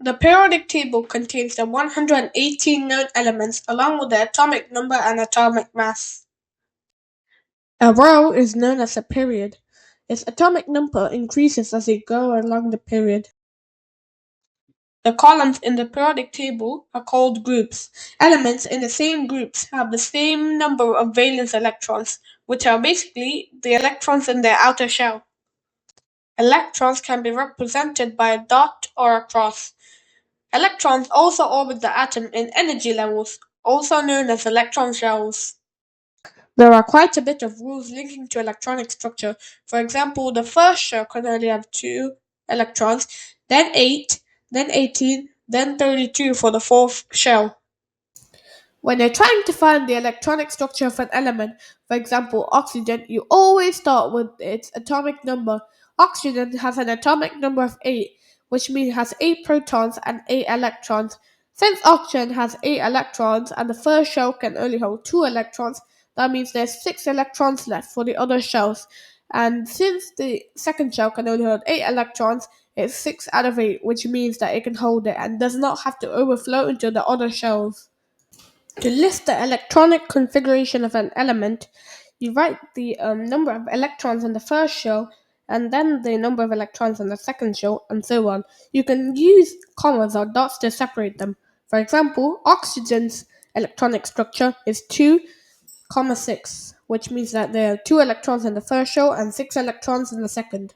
The periodic table contains the 118 known elements along with the atomic number and atomic mass. A row is known as a period. Its atomic number increases as you go along the period. The columns in the periodic table are called groups. Elements in the same groups have the same number of valence electrons, which are basically the electrons in their outer shell. Electrons can be represented by a dot or a cross. Electrons also orbit the atom in energy levels, also known as electron shells. There are quite a bit of rules linking to electronic structure. For example, the first shell can only have 2 electrons, then 8, then 18, then 32 for the fourth shell. When you're trying to find the electronic structure of an element, for example oxygen, you always start with its atomic number. Oxygen has an atomic number of 8, which means it has 8 protons and 8 electrons. Since oxygen has 8 electrons and the first shell can only hold 2 electrons, that means there's 6 electrons left for the other shells. And since the second shell can only hold 8 electrons, it's 6 out of 8, which means that it can hold it and does not have to overflow into the other shells. To list the electronic configuration of an element, you write the number of electrons in the first shell and then the number of electrons in the second shell, and so on. You can use commas or dots to separate them. For example, oxygen's electronic structure is 2, 6, which means that there are 2 electrons in the first shell and 6 electrons in the second.